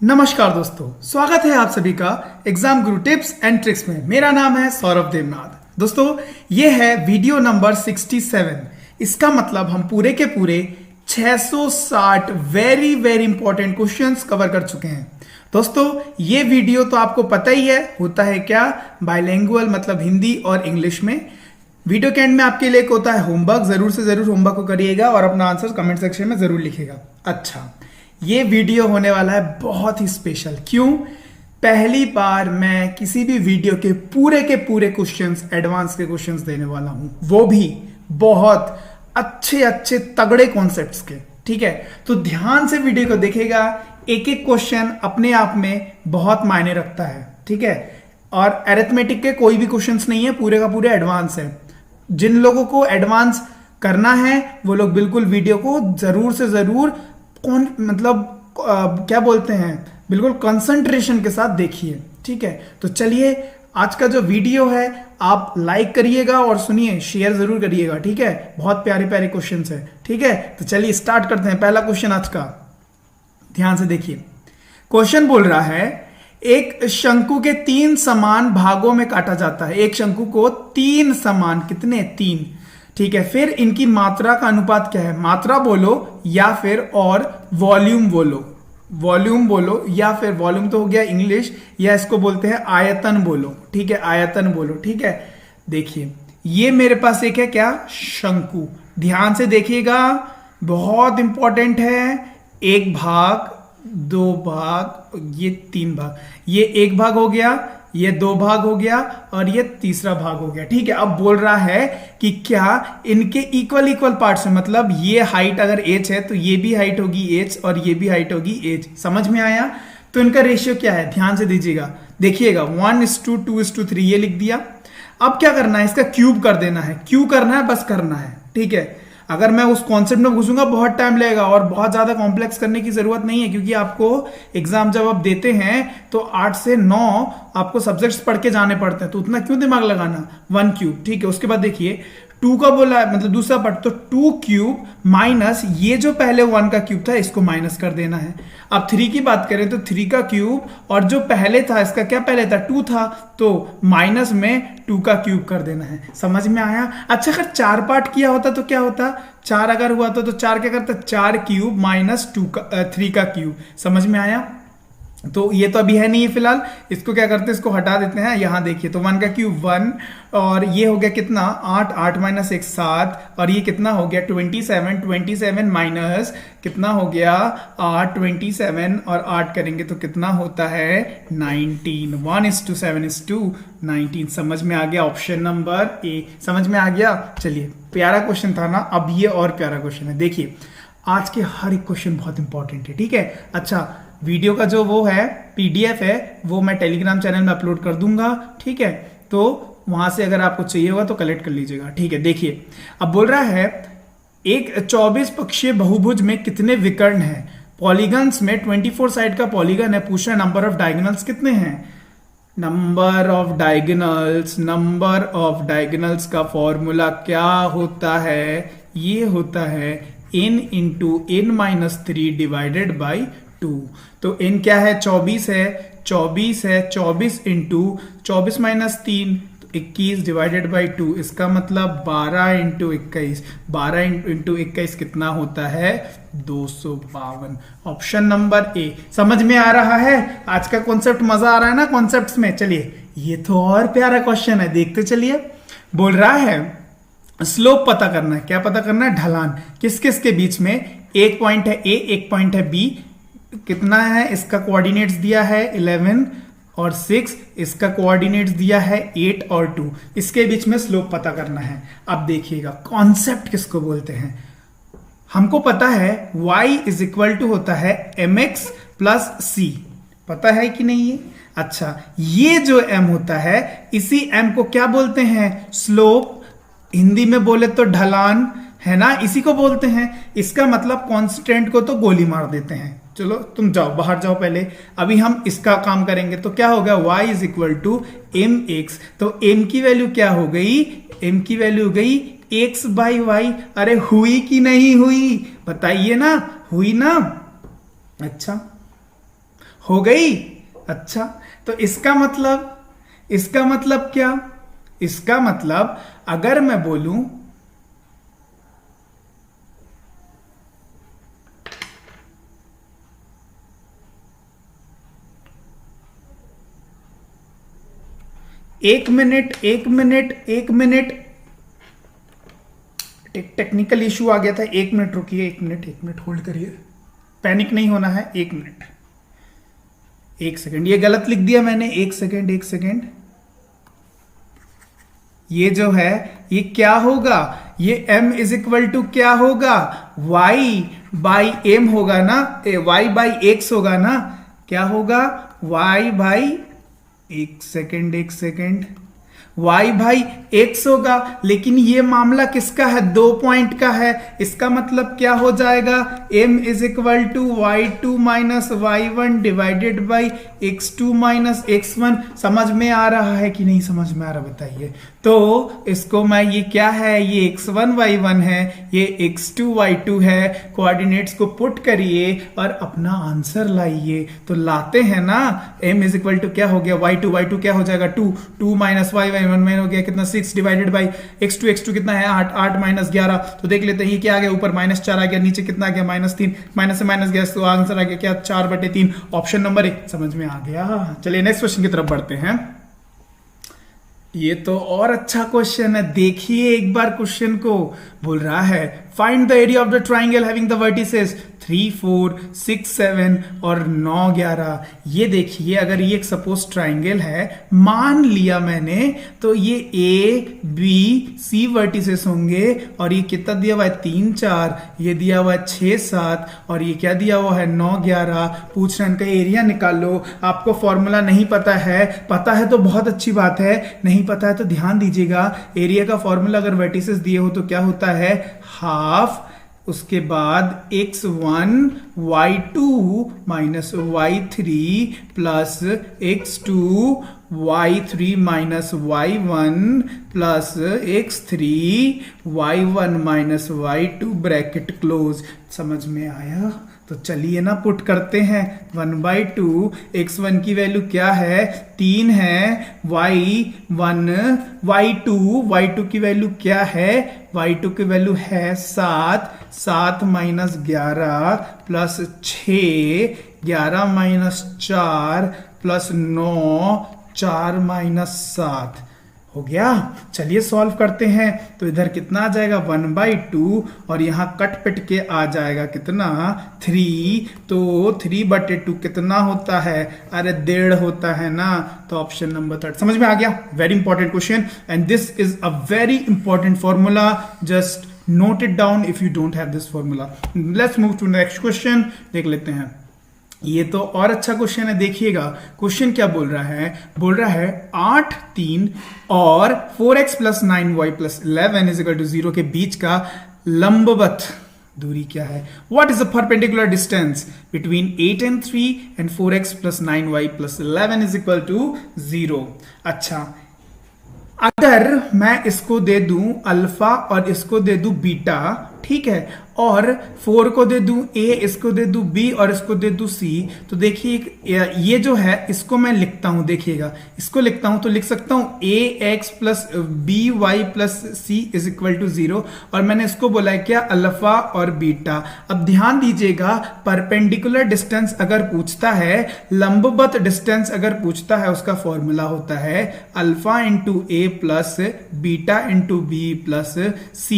नमस्कार दोस्तों, स्वागत है आप सभी का exam Guru tips and tricks में। मेरा नाम है सौरभ देवनाथ। दोस्तों, ये है वीडियो नंबर 67। इसका मतलब हम पूरे के पूरे 660 very very important questions cover कर चुके हैं। दोस्तों, ये वीडियो तो आपको पता ही है होता है क्या, बाइलिंगुअल मतलब हिंदी और इंग्लिश में। वीडियो के एंड में आपके लिए एक होता है होमवर्क, जरूर से जरूर होमवर्क को करिएगा और अपना आंसर कमेंट सेक्शन में जरूर लिखिएगा। अच्छा, ये वीडियो होने वाला है बहुत ही स्पेशल। क्यों? पहली बार मैं किसी भी वीडियो के पूरे क्वेश्चंस, एडवांस के क्वेश्चंस देने वाला हूं, वो भी बहुत अच्छे अच्छे तगड़े कॉन्सेप्ट्स के। ठीक है, तो ध्यान से वीडियो को देखिएगा। एक एक क्वेश्चन अपने आप में बहुत मायने रखता है। ठीक है, और अरिथमेटिक के कोई भी क्वेश्चंस नहीं है, पूरे का पूरे एडवांस है। जिन लोगों को एडवांस करना है वो लोग बिल्कुल वीडियो को जरूर से जरूर क्या बोलते हैं, बिल्कुल कंसंट्रेशन के साथ देखिए। ठीक है, तो चलिए आज का जो वीडियो है आप लाइक करिएगा और सुनिए, शेयर जरूर करिएगा। ठीक है, बहुत प्यारे प्यारे क्वेश्चंस है। ठीक है, तो चलिए स्टार्ट करते हैं। पहला क्वेश्चन आज का, ध्यान से देखिए। क्वेश्चन बोल रहा है, एक शंकु के 3 समान भागों में काटा जाता है। एक शंकु को 3 समान, कितने? 3। ठीक है, फिर इनकी मात्रा का अनुपात क्या है? मात्रा बोलो या फिर और वॉल्यूम बोलो। वॉल्यूम बोलो या फिर वॉल्यूम तो हो गया इंग्लिश, या इसको बोलते हैं आयतन बोलो। ठीक है, आयतन बोलो। ठीक है, देखिए ये मेरे पास एक है क्या, शंकु। ध्यान से देखिएगा, बहुत इंपॉर्टेंट है। 1 भाग, 2 भाग, ये 3 भाग, ये 1 भाग हो गया, ये 2 भाग हो गया और ये तीसरा भाग हो गया। ठीक है, अब बोल रहा है कि क्या इनके इक्वल पार्ट्स में, मतलब ये हाइट अगर h है तो ये भी हाइट होगी h और ये भी हाइट होगी h। समझ में आया? तो इनका रेशियो क्या है, ध्यान से दीजिएगा, देखिएगा 1:2:3 ये लिख दिया। अब क्या करना है, इसका क्यूब कर देना है। क्यों करना है? बस करना है। ठीक है, अगर मैं उस कॉन्सेप्ट में घुसूंगा बहुत टाइम लगेगा और बहुत ज्यादा कॉम्प्लेक्स करने की जरूरत नहीं है, क्योंकि आपको एग्जाम जब आप देते हैं तो 8 से 9 आपको सब्जेक्ट्स पढ़ के जाने पड़ते हैं, तो उतना क्यों दिमाग लगाना। 1 क्यूब। ठीक है, उसके बाद देखिए 2 का बोला है, मतलब दूसरा पार्ट, तो 2 क्यूब माइनस ये जो पहले 1 का क्यूब था इसको माइनस कर देना है। अब 3 की बात करें तो 3 का क्यूब और जो पहले था, इसका क्या पहले था, 2 था, तो माइनस में 2 का क्यूब कर देना है। समझ में आया? अच्छा, अगर 4 पार्ट किया होता तो क्या होता, 4 अगर हुआ तो 4 क्या करता, 4 क्यूब माइनस 3 का क्यूब। समझ में आया? तो ये तो अभी है नहीं है फिलहाल, इसको क्या करते हैं, इसको हटा देते हैं। यहां देखिए, तो 1 का क्यूब 1 और ये हो गया कितना, 8, 8 माइनस 1 7, और ये कितना हो गया 27, 27 माइनस कितना हो गया 8, 27 और 8 करेंगे तो कितना होता है 19। 1:7:19। समझ में आ गया? ऑप्शन नंबर ए समझ में आ गया। चलिए, प्यारा क्वेश्चन था ना। अब ये और प्यारा क्वेश्चन है, देखिए आज के हर एक क्वेश्चन बहुत इंपॉर्टेंट है। ठीक है, अच्छा वीडियो का जो वो है पीडीएफ है वो मैं टेलीग्राम चैनल में अपलोड कर दूंगा। ठीक है, तो वहां से अगर आपको चाहिए होगा तो कलेक्ट कर लीजिएगा। ठीक है, देखिए अब बोल रहा है, एक 24 पक्षीय बहुभुज में कितने विकर्ण हैं? पॉलीगन्स में 24 साइड का पॉलीगन है, पूछ रहा है नंबर ऑफ डायगोनल्स कितने हैं। नंबर ऑफ डायगोनल्स का फॉर्मूला क्या होता है? ये होता है n into n-3 divided by 2। तो n क्या है, 24 है, 24 इंटू 24 माइनस 3 तो 21 डिवाइडेड बाई 2। इसका मतलब 12 इंटू 21, 12 इंटू 21 कितना होता है 252। Option number A. समझ में आ रहा है? आज का कॉन्सेप्ट मजा आ रहा है ना कॉन्सेप्ट्स में। चलिए ये तो और प्यारा क्वेश्चन है, देखते चलिए। बोल रहा है स्लोप पता करना है। क्या पता करना है? ढलान। किस किस के बीच में? एक पॉइंट है ए, एक पॉइंट है बी। कितना है इसका कोऑर्डिनेट्स दिया है 11 और 6, इसका कोऑर्डिनेट्स दिया है 8 और 2। इसके बीच में स्लोप पता करना है। अब देखिएगा कॉन्सेप्ट किसको बोलते हैं। हमको पता है y इज इक्वल टू होता है mx प्लस c। पता है कि नहीं? अच्छा, ये जो m होता है, इसी m को क्या बोलते हैं? स्लोप। हिंदी में बोले तो ढलान है ना, इसी को बोलते हैं। इसका मतलब कांस्टेंट को तो गोली मार देते हैं। चलो तुम जाओ, बाहर जाओ पहले, अभी हम इसका काम करेंगे। तो क्या होगा, y is equal to mx। तो m की वैल्यू क्या हो गई? m की वैल्यू हो गई x बाई वाई। अरे हुई कि नहीं हुई, बताइए ना, हुई ना। अच्छा, हो गई। अच्छा, तो इसका मतलब क्या? इसका मतलब अगर मैं बोलूं एक मिनट, एक टेक्निकल इशू आ गया था। एक मिनट रुकिए, एक मिनट होल्ड करिए, पैनिक नहीं होना है। एक मिनट, एक सेकंड, ये गलत लिख दिया मैंने। एक सेकंड, ये जो है ये क्या होगा? ये m इज इक्वल टू क्या होगा? y बाई एम होगा ना, y बाई एक्स होगा ना। क्या होगा? y बाई, एक सेकंड, y भाई x होगा। लेकिन ये मामला किसका है? 2 पॉइंट का है। इसका मतलब क्या हो जाएगा? m is equal to y2 minus y1 divided by x2 minus x1। समझ में आ रहा है कि नहीं समझ में आ रहा बताइए। तो इसको मैं, ये क्या है? ये x1 y1 है, ये x2 y2 है। कोऑर्डिनेट्स को पुट करिए और अपना आंसर लाइए। तो लाते हैं ना, m इज इक्वल टू क्या हो गया? y2 क्या हो जाएगा? 2 माइनस y1 में हो गया कितना? 6 डिवाइडेड बाई x2 कितना है? 8 माइनस 11। तो देख लेते हैं ये क्या आ गया? ऊपर -4 आ गया, नीचे कितना आ गया? -3। माइनस से माइनस गया तो आंसर आ गया क्या? 4/3। ऑप्शन नंबर 1 समझ में आ गया। चलिए नेक्स्ट क्वेश्चन की तरफ बढ़ते हैं। ये तो और अच्छा क्वेश्चन है, देखिए एक बार क्वेश्चन को। बोल रहा है find the area of the triangle having the vertices 3, 4, 6, 7 और 9, 11। ये देखिए, अगर ये एक सपोज ट्राइंगल है, मान लिया मैंने, तो ये A, B, C वर्टिसेस होंगे। और ये कितना दिया हुआ है? 3, 4, ये दिया हुआ है 6, 7 और ये क्या दिया हुआ है? 9, 11। पूछ रहे हैं इनका एरिया निकालो। आपको फॉर्मूला नहीं पता है, पता है तो बहुत अच्छी बात है, नहीं पता है तो ध्यान दीजिएगा। एरिया का फॉर्मूला अगर वर्टिसेस दिए हो तो क्या होता है? हाफ, उसके बाद x1 y2 minus y3 plus x2 y3 minus y1 plus x3 y1 minus y2 bracket close. समझ में आया? तो चलिए ना पुट करते हैं। 1/2 x1 की वैल्यू क्या है? 3 है। y2 की वैल्यू क्या है? y2 की वैल्यू है 7 minus 11 plus 6, 11 minus 4 plus 9, 4 minus 7 हो गया। चलिए सॉल्व करते हैं। तो इधर कितना आ जाएगा? 1/2 और यहां कट पिट के आ जाएगा कितना? 3। तो 3/2 कितना होता है? अरे 1.5 होता है ना। तो ऑप्शन नंबर 3 समझ में आ गया। Very important question and this is a very important formula. Just note it down if you don't have this formula. Let's move to next question. देख लेते हैं। ये तो और अच्छा क्वेश्चन है, देखिएगा क्वेश्चन क्या बोल रहा है। बोल रहा है 8, 3 और 4x plus 9y plus 11 is equal to 0 के बीच का लंबवत दूरी क्या है? What is the perpendicular distance between 8 and 3 and 4x plus 9y plus 11 is equal to 0। अच्छा, अगर मैं इसको दे दूं अल्फा और इसको दे दूं बीटा, ठीक है, और 4 को दे दूं A, इसको दे दूं B और इसको दे दूं C, तो देखिए ये जो है इसको मैं लिखता हूं। देखिएगा इसको लिखता हूं तो लिख सकता हूं AX plus BY plus C is equal to 0 और मैंने इसको बोला है क्या? अल्फा और बीटा। अब ध्यान दीजिएगा, परपेंडिकुलर डिस्टेंस अगर पूछता है, लंबवत डिस्टेंस अगर पूछता है, उसका फॉर्मूला होता है alpha into A plus beta into B plus C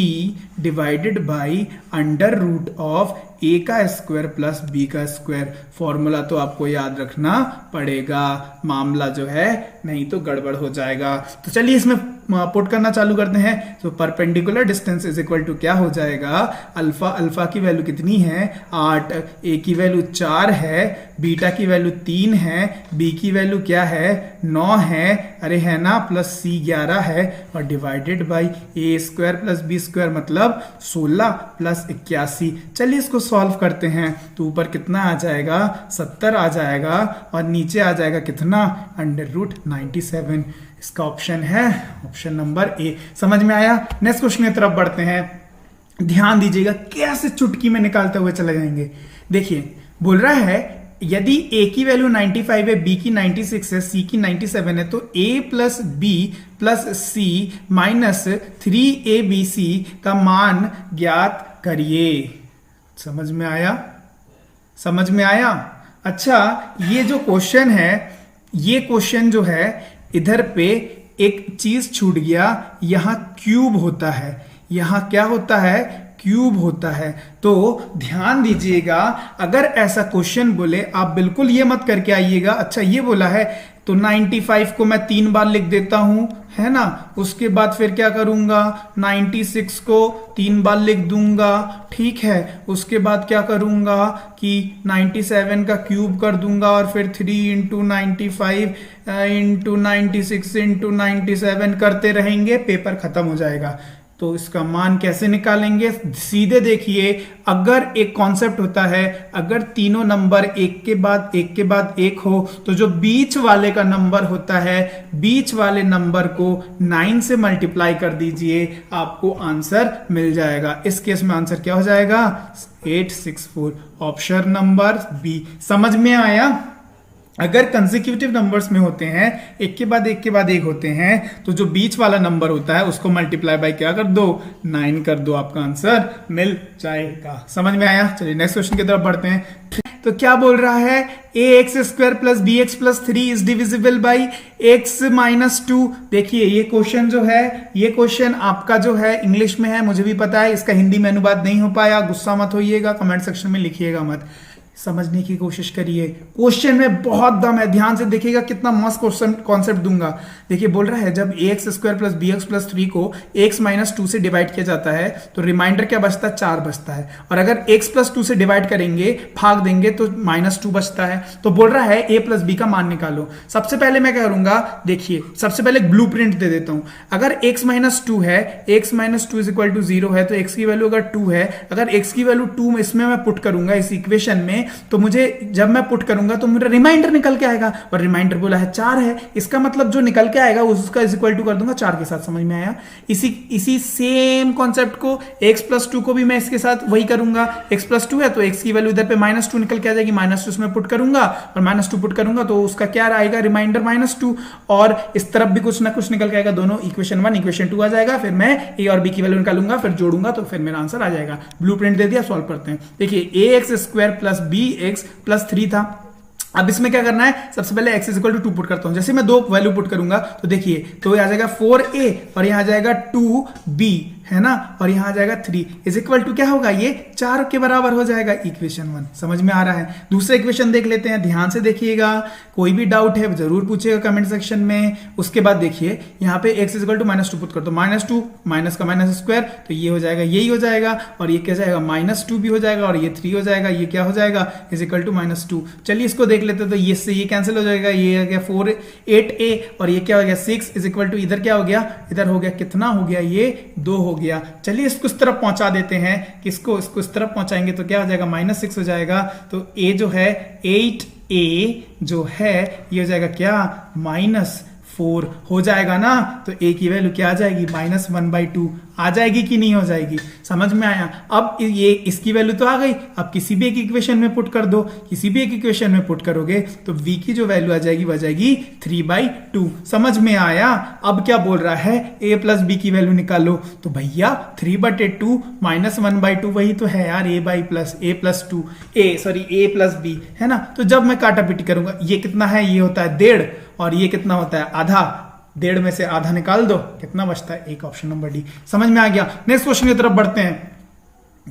divided by under root of A का स्क्वायर प्लस B का स्क्वायर। फॉर्मूला तो आपको याद रखना पड़ेगा, मामला जो है नहीं तो गड़बड़ हो जाएगा। तो चलिए इसमें पुट करना चालू करते हैं। तो perpendicular distance is equal to क्या हो जाएगा? अल्फा की वैल्यू कितनी है? 8, A की वैल्यू 4 है, बीटा की वैल्यू 3 है, B की वैल्यू क्या है? 9 है, अरे है ना, प्लस C 11 है और divided by A square plus B square मतलब 16 प्लस 81। चलिए इसको सॉल्व करते हैं। तो ऊपर कितना आ जाएगा? 70 आ जाएगा और नीचे आ जाएगा कितना? Under root 97। इसका ऑप्शन है ऑप्शन नंबर ए। समझ में आया? नेक्स्ट क्वेश्चन की तरफ बढ़ते हैं। ध्यान दीजिएगा कैसे चुटकी में निकालते हुए चले जाएंगे। देखिए बोल रहा है यदि a की वैल्यू 95 है, b की 96 है, c की 97 है, तो a plus B plus C minus 3abc का मान ज्ञात करिए। समझ में आया? समझ में आया? अच्छा, ये जो क्वेश्चन है, ये क्वेश्चन जो है इधर पे एक चीज छूट गया, यहां क्यूब होता है, यहां क्या होता है? क्यूब होता है। तो ध्यान दीजिएगा, अगर ऐसा क्वेश्चन बोले आप बिल्कुल ये मत करके आइएगा। अच्छा ये बोला है तो 95 को मैं 3 बार लिख देता हूं, है ना, उसके बाद फिर क्या करूंगा, 96 को 3 बार लिख दूंगा, ठीक है, उसके बाद क्या करूंगा कि 97 का क्यूब कर दूंगा और फिर 3 इंटू 95 इंटू 96 इंटू 97 करते रहेंगे, पेपर खत्म हो जाएगा। तो इसका मान कैसे निकालेंगे? सीधे देखिए, अगर एक कॉन्सेप्ट होता है, अगर तीनों नंबर एक के बाद एक के बाद एक हो, तो जो बीच वाले का नंबर होता है, बीच वाले नंबर को 9 से मल्टीप्लाई कर दीजिए, आपको आंसर मिल जाएगा। इस केस में आंसर क्या हो जाएगा? 864, ऑप्शन नंबर बी। समझ में आया? अगर कंसेक्यूटिव नंबर्स में होते हैं, एक के बाद एक के बाद एक होते हैं, तो जो बीच वाला नंबर होता है उसको मल्टीप्लाई बाय क्या कर दो? 9 कर दो, आपका आंसर मिल जाएगा। समझ में आया? चलिए नेक्स्ट क्वेश्चन की तरफ बढ़ते हैं। तो क्या बोल रहा है? ax² plus bx plus 3 is divisible by x minus 2। देखिए ये क्वेश्चन जो है, ये क्वेश्चन आपका जो है इंग्लिश में है, मुझे भी पता है, इसका हिंदी में अनुवाद नहीं हो पाया, गुस्सा मत होइएगा, कमेंट सेक्शन में लिखिएगा मत, समझने की कोशिश करिए। क्वेश्चन में बहुत दम है, ध्यान से देखिएगा कितना मस्त क्वेश्चन कॉन्सेप्ट दूंगा। देखिए बोल रहा है जब ax² प्लस bx प्लस 3 को x माइनस 2 से डिवाइड किया जाता है तो रिमाइंडर क्या बचता है? 4 बचता है, और अगर x प्लस 2 से डिवाइड करेंगे, भाग देंगे, तो -2 बचता है। तो बोल रहा है a प्लस b का मान निकालो। सबसे पहले मैं क्या करूंगा, देखिए सबसे पहले ब्लू प्रिंट दे देता हूं। अगर x माइनस 2 है, x minus 2 is equal to 0 है, तो x की वैल्यू अगर 2 है, अगर x की वैल्यू 2 इसमें मैं पुट करूंगा इस इक्वेशन में, तो मुझे जब मैं पुट करूंगा तो मेरा रिमाइंडर निकल के आएगा, और रिमाइंडर बोला है 4 है, इसका मतलब जो निकल के आएगा उसका इज इक्वल टू कर दूंगा 4 के साथ। समझ में आया? इसी सेम कॉन्सेप्ट को x प्लस 2 को भी मैं इसके साथ वही करूंगा। x प्लस 2 है तो x की वैल्यू इधर पे -2 निकल के आ जाएगी, -2 इसमें पुट करूंगा और -2 पुट करूंगा तो उसका क्या आएगा? रिमाइंडर -2, और इस तरफ भी कुछ ना कुछ निकल के आएगा, दोनों इक्वेशन 1 इक्वेशन 2 आ जाएगा। फिर मैं a और b की वैल्यू निकालूंगा, फिर जोड़ूंगा तो फिर मेरा आंसर आ जाएगा। ब्लू प्रिंट दे दिया, सॉल्व करते हैं। देखिए ax² प्लस bx प्लस 3 था। अब इसमें क्या करना है? सबसे पहले x is equal to 2 put करता हूं। जैसे मैं 2 वैल्यू पुट करूंगा तो देखिए, तो आ जाएगा 4a और यहां आ जाएगा 2b, है ना, और यहां आ जाएगा 3 इज इक्वल टू क्या होगा? ये 4 के बराबर हो जाएगा, इक्वेशन 1। समझ में आ रहा है? दूसरा इक्वेशन देख लेते हैं, ध्यान से देखिएगा, कोई भी डाउट है जरूर पूछिएगा कमेंट सेक्शन में। उसके बाद देखिए यहाँ पे x is equal to -2 put कर दो, -2 माइनस का माइनस स्क्वायर, तो ये हो जाएगा, यही हो जाएगा, और ये क्या जाएगा? -2 भी हो जाएगा, और ये 3 हो जाएगा, ये क्या हो जाएगा? Is equal to -2। चलिए इसको देख लेते हैं, तो ये से ये कैंसिल हो जाएगा, ये आ गया 8a, और ये क्या हो गया? 6 इज इक्वल टू, इधर क्या हो गया? इधर हो गया, कितना हो गया? ये 2 हो गया। चलिए इसको इस तरफ पहुंचा देते हैं, किसको? इसको इस तरफ पहुंचाएंगे तो क्या हो जाएगा? -6 हो जाएगा। तो a जो है 8a जो है ये हो जाएगा क्या? -4 हो जाएगा ना। तो a की वैल्यू क्या आ जाएगी? -1/2 आ जाएगी कि नहीं हो जाएगी? समझ में आया? अब ये इसकी वैल्यू तो आ गई, अब किसी भी एक इक्वेशन में पुट कर दो, किसी भी एक इक्वेशन में पुट करोगे तो v की जो वैल्यू आ जाएगी वह जाएगी 3/2। समझ में आया? अब क्या बोल रहा है? a प्लस b की वैल्यू निकालो, तो भैया 3/2 -1/2 वही तो है यार, a प्लस b, है ना। तो जब मैं काटा पीटी करूंगा, ये कितना है? ये होता है 1.5, और ये कितना होता है? आधा। 1.5 में से आधा निकाल दो, कितना बचता है? 1, ऑप्शन नंबर डी। समझ में आ गया? नेक्स्ट क्वेश्चन की तरफ बढ़ते हैं।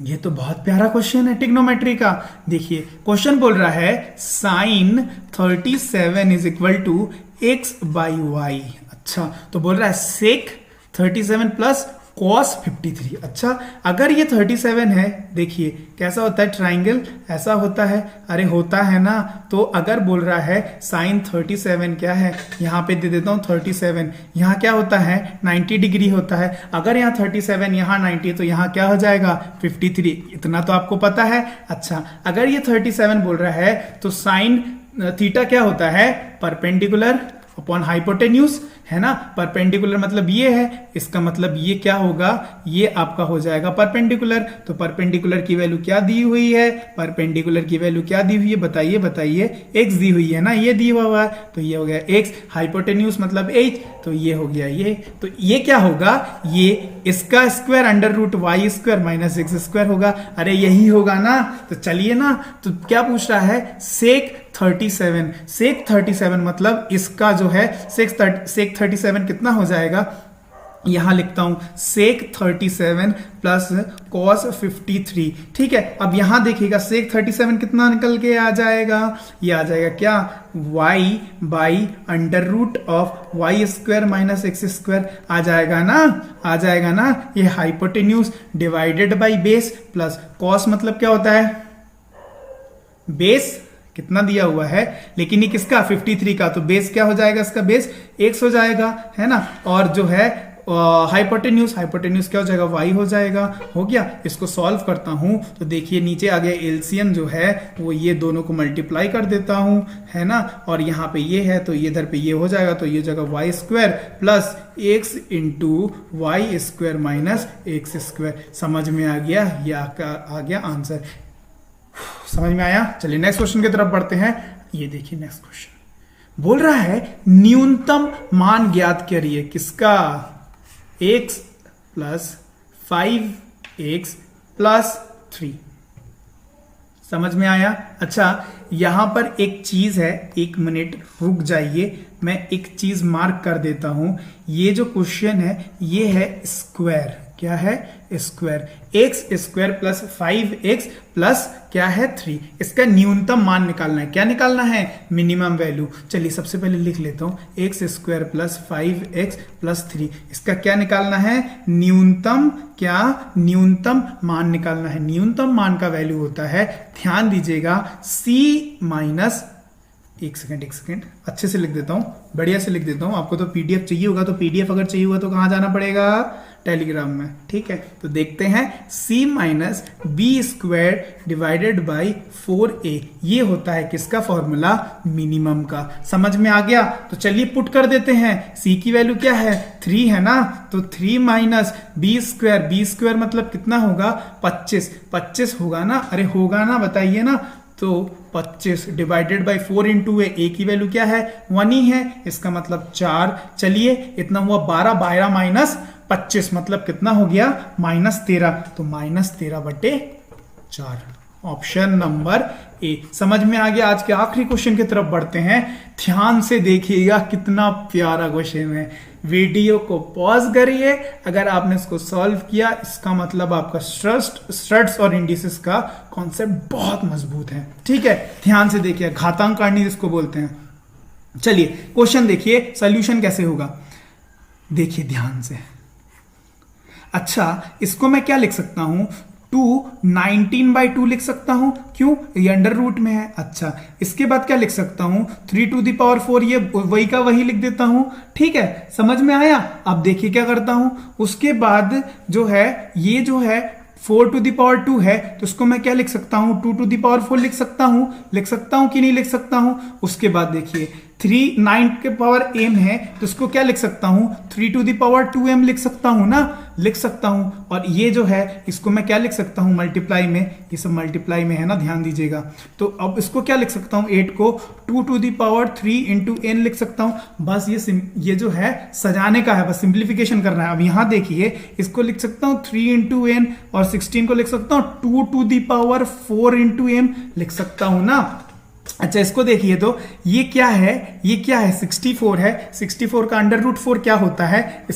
ये तो बहुत प्यारा क्वेश्चन है ट्रिग्नोमेट्री का। देखिए क्वेश्चन बोल रहा है sin 37 is equal to x/y। अच्छा, तो बोल रहा है sec 37 प्लस cos 53। अच्छा, अगर ये 37 है, देखिए कैसा होता है ट्राइंगल, ऐसा होता है, अरे होता है ना। तो अगर बोल रहा है sin 37 क्या है, यहाँ पे दे देता हूँ 37, यहाँ क्या होता है? 90 डिग्री होता है। अगर यहाँ 37 यहाँ 90 तो यहाँ क्या हो जाएगा? 53। इतना तो आपको पता है। अच्छा, अगर ये 37 बोल रहा है तो साइन थीटा क्या होता है? परपेंडिकुलर अपॉन हाइपोटेन्यूज, है ना। परपेंडिकुलर मतलब ये है, इसका मतलब ये क्या होगा, ये आपका हो जाएगा परपेंडिकुलर। तो परपेंडिकुलर की वैल्यू क्या दी हुई है, परपेंडिकुलर की वैल्यू क्या दी हुई है, बताइए बताइए, x दी हुई है ना, ये दी हुआ है, तो ये हो गया x। हाइपोटेन्यूज मतलब h, तो ये हो गया ये। तो ये क्या होगा, ये इसका square under root Y square minus x square होगा। अरे यही होगा ना। तो चलिए ना, तो क्या पूछ रहा है, सेक 37। सेक 37 मतलब इसका जो है सेक 37 कितना हो जाएगा, यहां लिखता हूं सेक 37 प्लस कॉस 53। ठीक है, अब यहां देखिएगा सेक 37 कितना निकल के आ जाएगा, ये आ जाएगा क्या, y by under root of y square minus x square आ जाएगा ना, आ जाएगा ना। ये hypotenuse divided by base plus cos मतलब क्या होता है, बेस कितना दिया हुआ है, लेकिन ये किसका 53 का, तो बेस क्या हो जाएगा, इसका बेस x हो जाएगा, है ना। और जो है हाइपोटेन्यूज, हाइपोटेन्यूज क्या हो जाएगा, y हो जाएगा। हो गया, इसको सॉल्व करता हूं तो देखिए नीचे आ गया एलसीएम जो है वो ये दोनों को मल्टीप्लाई कर देता हूं, है ना। और यहाँ पे ये है तो ये इधर पे ये हो जाएगा, तो ये हो जाएगा Y square plus X into Y square minus x square. समझ में आ गया, ये आ गया आंसर। समझ में आया। चलिए नेक्स्ट क्वेश्चन की तरफ बढ़ते हैं। ये देखिए नेक्स्ट क्वेश्चन बोल रहा है न्यूनतम मान ज्ञात करिए किसका, x प्लस 5x प्लस 3। समझ में आया। अच्छा यहां पर एक चीज है, एक मिनट रुक जाइए, मैं एक चीज मार्क कर देता हूं। ये जो क्वेश्चन है ये है स्क्वायर, क्या है, square. X square plus 5x plus क्या है 3, इसका न्यूनतम मान निकालना है। क्या निकालना है, मिनिमम वैल्यू। चलिए सबसे पहले लिख लेता हूं, x square plus 5x plus 3, इसका क्या निकालना है, न्यूनतम, क्या न्यूनतम मान निकालना है। न्यूनतम मान का वैल्यू होता है, ध्यान दीजिएगा, c माइनस, एक सेकेंड अच्छे से लिख देता हूं, बढ़िया से लिख देता हूं। आपको तो पीडीएफ चाहिए होगा, तो पीडीएफ अगर चाहिए होगा तो कहां जाना पड़ेगा, टेलीग्राम में। ठीक है, तो देखते हैं c minus B square divided by 4a, ये होता है किसका फॉर्मूला, मिनिमम का। समझ में आ गया। तो चलिए पुट कर देते हैं, c की वैल्यू क्या है 3 है ना, तो 3 माइनस बी स्क्वायर मतलब कितना होगा 25 होगा ना, अरे होगा ना, बताइए ना। तो 25 डिवाइडेड बाई 4 इंटू ए की वैल्यू क्या है 1 ही है, इसका मतलब 4। चलिए इतना हुआ 12 माइनस 25 मतलब कितना हो गया -13, तो -13/4, ऑप्शन नंबर ए। समझ में आ गया। आज के आखिरी क्वेश्चन की तरफ बढ़ते हैं। ध्यान से देखिएगा, कितना प्यारा क्वेश्चन है। वीडियो को पॉज करिए, अगर आपने इसको सॉल्व किया इसका मतलब आपका स्ट्रट्स और इंडिसेस का कॉन्सेप्ट बहुत मजबूत है। ठीक है, ध्यान से देखिए, घातांक कारणीय जिसको बोलते हैं। चलिए क्वेश्चन देखिए, सॉल्यूशन कैसे होगा, देखिए ध्यान से। अच्छा इसको मैं क्या लिख सकता हूं, 19/2 लिख सकता हूं, क्यों, ये अंडर रूट में है। अच्छा इसके बाद क्या लिख सकता हूं, 3⁴, ये वही का वही लिख देता हूं। ठीक है, समझ में आया। अब देखिए क्या करता हूं, उसके बाद जो है ये जो है 4⁴ है, तो उसको मैं क्या लिख सकता हूं, 2⁴ लिख सकता हूं कि नहीं लिख सकता हूं। उसके बाद देखिए 9 के पावर m है, तो इसको क्या लिख सकता हूं, 3⁻² लिख सकता हूं ना, लिख सकता हूं। और ये जो है इसको मैं क्या लिख सकता हूं, मल्टीप्लाई में, ये सब मल्टीप्लाई में है ना, ध्यान दीजिएगा। तो अब इसको क्या लिख सकता हूं, 8 को 2⁻³ इंटू n लिख सकता हूं। बस ये जो है सजाने का है, बस सिंप्लीफिकेशन करना है। अब यहां देखिए इसको लिख सकता हूं 3 इंटू n, और 16 को लिख सकता हूं 2⁴ इंटू m लिख सकता हूं ना। अच्छा इसको देखिए, तो ये क्या है, 64 है। 64 का अंडर रूट 4 क्या होता है,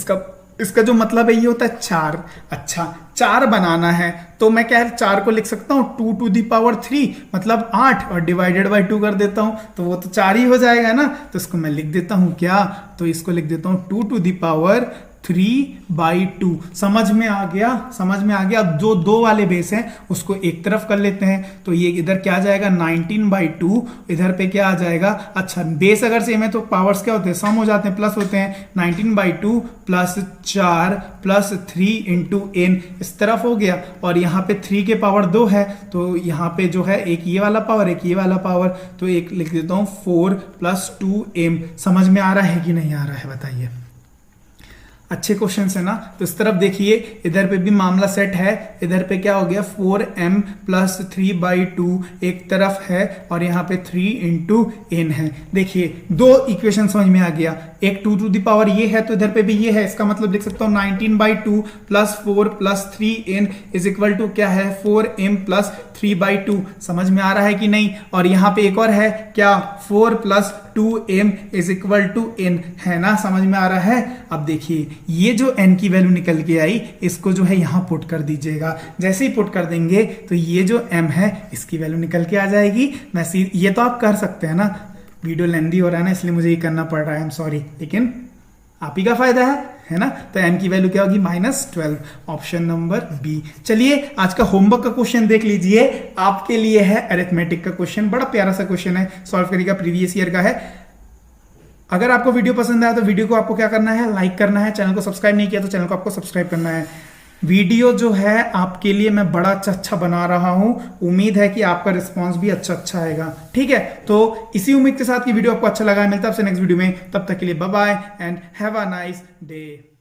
इसका जो मतलब है ये होता है 4। अच्छा 4 बनाना है, तो मैं क्या है 4 को लिख सकता हूं 2⁻³ मतलब 8, और डिवाइडेड बाई 2 कर देता हूं, तो वो तो 4 ही हो जाएगा ना। तो इसको मैं लिख देता हूं क्या, तो इसको लिख देता हूं 2⁻³ 3/2। समझ में आ गया, समझ में आ गया। अब जो दो वाले बेस हैं उसको एक तरफ कर लेते हैं, तो ये इधर क्या आ जाएगा 19/2, इधर पे क्या आ जाएगा, अच्छा बेस अगर सेम है तो पावर्स क्या होते हैं, सम हो जाते हैं, प्लस होते हैं। 19/2 प्लस 4 प्लस 3 इंटू n इस तरफ हो गया, और यहाँ पे 3 के पावर 2 है, तो यहाँ पे जो है एक ये वाला पावर एक ये वाला पावर, तो एक लिख देता हूँ 4 + 2m। समझ में आ रहा है कि नहीं आ रहा है बताइए। अच्छे क्वेश्चन है ना। तो इस तरफ देखिए, इधर पे भी मामला सेट है, इधर पे क्या हो गया 4m + 3/2 एक तरफ है, और यहाँ पे 3 इंटू n है। देखिए दो इक्वेशन समझ में आ गया, एक 2 टू द पावर ये है तो इधर पे भी ये है, इसका मतलब लिख सकता हूँ 19/2 + 4 + 3n = क्या है 4m + 3/2। समझ में आ रहा है कि नहीं। और यहाँ पे एक और है क्या 4 + 2m = n है ना, समझ में आ रहा है। अब देखिए ये जो n की वैल्यू निकल के आई, इसको जो है यहां पुट कर दीजिएगा। जैसे ही पुट कर देंगे तो ये जो m है इसकी वैल्यू निकल के आ जाएगी। ये तो आप कर सकते हैं ना, वीडियो लेंदी हो रहा है ना इसलिए मुझे ये करना पड़ रहा है, आई एम सॉरी, लेकिन आप ही का फायदा है ना। तो m की वैल्यू क्या होगी -12, ऑप्शन नंबर बी। चलिए आज का होमवर्क का क्वेश्चन देख लीजिए, आपके लिए है अरिथमेटिक का क्वेश्चन, बड़ा प्यारा सा क्वेश्चन है, सॉल्व करिएगा, प्रीवियस ईयर का है। अगर आपको वीडियो पसंद आया तो वीडियो को आपको क्या करना है, लाइक करना है। चैनल को सब्सक्राइब नहीं किया तो चैनल को आपको सब्सक्राइब करना है। वीडियो जो है आपके लिए मैं बड़ा अच्छा बना रहा हूं, उम्मीद है कि आपका रिस्पांस भी अच्छा आएगा। ठीक है, तो इसी उम्मीद के साथ कि वीडियो आपको अच्छा लगा है। मिलता है आपसे नेक्स्ट वीडियो में, तब तक के लिए bye bye and have a nice day.